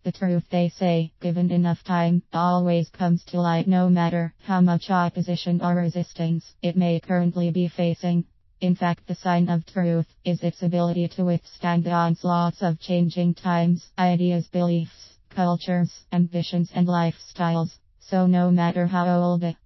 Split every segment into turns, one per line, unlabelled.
The truth, they say, given enough time, always comes to light no matter how much opposition or resistance it may currently be facing. In fact, the sign of truth is its ability to withstand the onslaughts of changing times, ideas, beliefs, cultures, ambitions, and lifestyles. So no matter how old the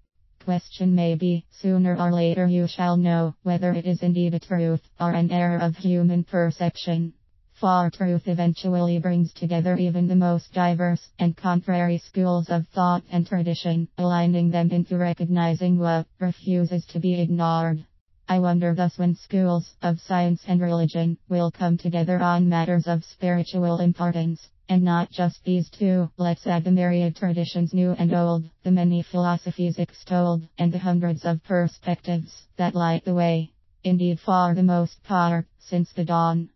question may be, sooner or later you shall know whether it is indeed a truth or an error of human perception. For truth eventually brings together even the most diverse and contrary schools of thought and tradition, aligning them into recognizing what refuses to be ignored. I wonder thus when schools of science and religion will come together on matters of spiritual importance. And not just these two, let's add the myriad traditions new and old, the many philosophies extolled, and the hundreds of perspectives that light the way. Indeed, for the most part, since the dawn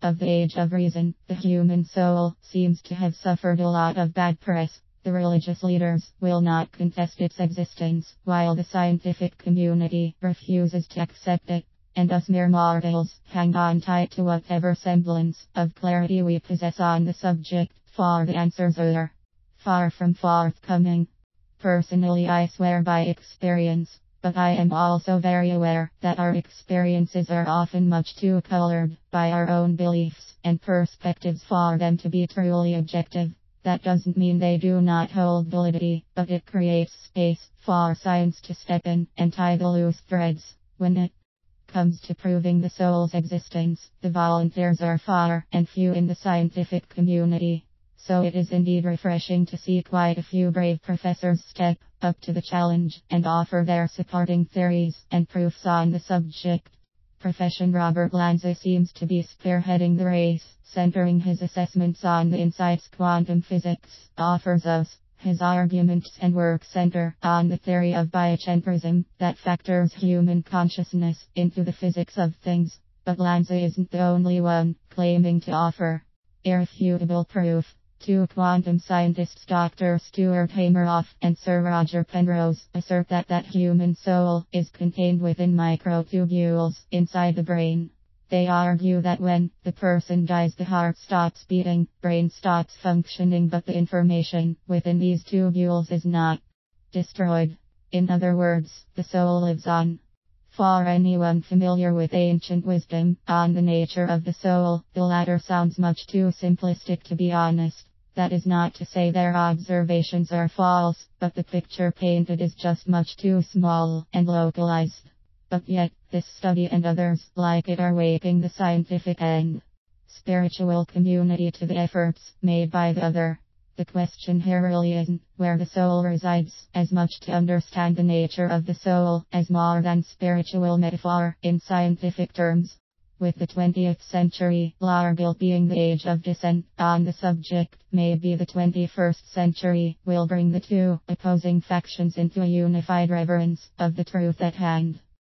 of the age of reason, the human soul seems to have suffered a lot of bad press. The religious leaders will not contest its existence, while the scientific community refuses to accept it. And us mere mortals hang on tight to whatever semblance of clarity we possess on the subject, for the answers are far from forthcoming. Personally, I swear by experience, but I am also very aware that our experiences are often much too colored by our own beliefs and perspectives for them to be truly objective. That doesn't mean they do not hold validity, but it creates space for science to step in and tie the loose threads. When it comes to proving the soul's existence, the volunteers are far and few in the scientific community. So it is indeed refreshing to see quite a few brave professors step up to the challenge and offer their supporting theories and proofs on the subject. Profession Robert Lanza seems to be spearheading the race, centering his assessments on the insights quantum physics offers us. His arguments and work center on the theory of biocentrism that factors human consciousness into the physics of things. But Lanza isn't the only one claiming to offer irrefutable proof. Two quantum scientists, Dr. Stuart Hameroff and Sir Roger Penrose, assert that human soul is contained within microtubules inside the brain. They argue that when the person dies, the heart stops beating, brain stops functioning, but the information within these tubules is not destroyed. In other words, the soul lives on. For anyone familiar with ancient wisdom on the nature of the soul, the latter sounds much too simplistic to be honest. That is not to say their observations are false, but the picture painted is just much too small and localized. But yet, this study and others like it are waking the scientific and spiritual community to the efforts made by the other. The question here really isn't where the soul resides, as much to understand the nature of the soul as more than spiritual metaphor in scientific terms. With the 20th century largely being the age of dissent on the subject, maybe the 21st century will bring the two opposing factions into a unified reverence of the truth at hand.